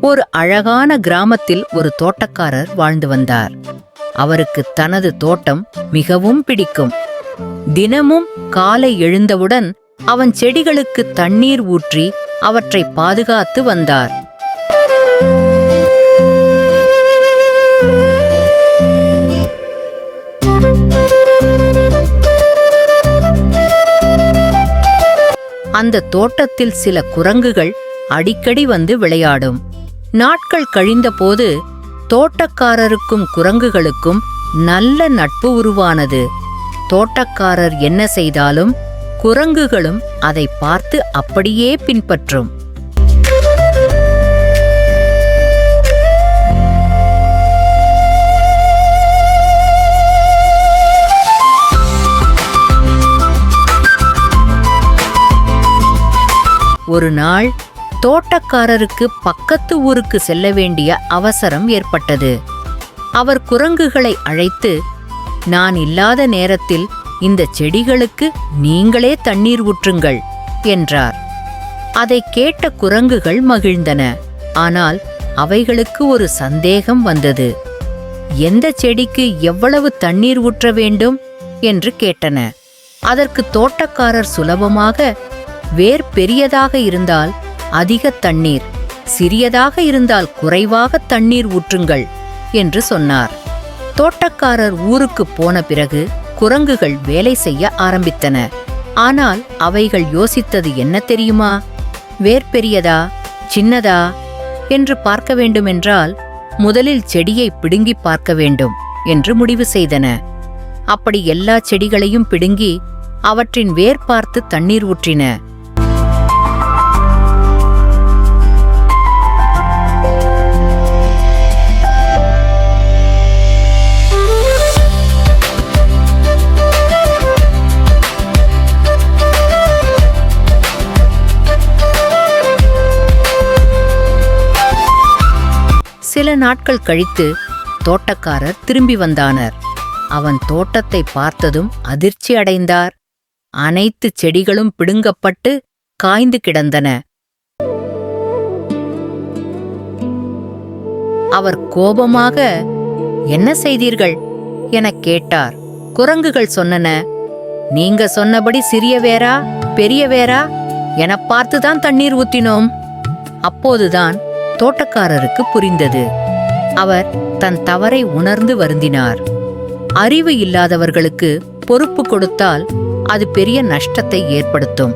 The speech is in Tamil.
ஒரு அழகான கிராமத்தில் ஒரு தோட்டக்காரர் வாழ்ந்து வந்தார். அவருக்கு தனது தோட்டம் மிகவும் பிடிக்கும். தினமும் காலை எழுந்தவுடன் அவன் செடிகளுக்கு தண்ணீர் ஊற்றி அவற்றை பாதுகாத்து வந்தார். அந்த தோட்டத்தில் சில குரங்குகள் அடிக்கடி வந்து விளையாடும். நாட்கள் கழிந்தபோது தோட்டக்காரருக்கும் குரங்குகளுக்கும் நல்ல நட்பு உருவானது. தோட்டக்காரர் என்ன செய்தாலும் குரங்குகளும் அதை பார்த்து அப்படியே பின்பற்றும். ஒரு நாள் தோட்டக்காரருக்கு பக்கத்து ஊருக்கு செல்ல வேண்டிய அவசரம் ஏற்பட்டது. அவர் குரங்குகளை அழைத்து, நான் இல்லாத நேரத்தில் இந்த செடிகளுக்கு நீங்களே தண்ணீர் ஊற்றுங்கள் என்றார். அதை கேட்ட குரங்குகள் மகிழ்ந்தன. ஆனால் அவைகளுக்கு ஒரு சந்தேகம் வந்தது. எந்த செடிக்கு எவ்வளவு தண்ணீர் ஊற்ற வேண்டும் என்று கேட்டன. அதற்கு தோட்டக்காரர் சுலபமாக, வேர் பெரியதாக இருந்தால் அதிக தண்ணீர், சிறியதாக இருந்தால் குறைவாக தண்ணீர் ஊற்றுங்கள் என்று சொன்னார். தோட்டக்காரர் ஊருக்கு போன பிறகு குரங்குகள் வேலை செய்ய ஆரம்பித்தன. ஆனால் அவைகள் யோசித்தது என்ன தெரியுமா? வேர் பெரியதா சின்னதா என்று பார்க்க வேண்டுமென்றால் முதலில் செடியை பிடுங்கி பார்க்க வேண்டும் என்று முடிவு செய்தன. அப்படி எல்லா செடிகளையும் பிடுங்கி அவற்றின் வேர் பார்த்து தண்ணீர் ஊற்றின. சில நாட்கள் கழித்து தோட்டக்காரர் திரும்பி வந்தானர். அவன் தோட்டத்தை பார்த்ததும் அதிர்ச்சி அடைந்தார். அனைத்து செடிகளும் பிடுங்கப்பட்டு காய்ந்து கிடந்தன. அவர் கோபமாக, என்ன செய்தீர்கள் எனக் கேட்டார். குரங்குகள் சொன்னன, நீங்க சொன்னபடி சிறிய வேரா பெரிய வேரா என பார்த்துதான் தண்ணீர் ஊத்தினோம். அப்போதுதான் தோட்டக்காரருக்கு புரிந்தது. அவர் தன் தவறை உணர்ந்து வருந்தினார். அறிவு இல்லாதவர்களுக்கு பொறுப்பு கொடுத்தால் அது பெரிய நஷ்டத்தை ஏற்படுத்தும்.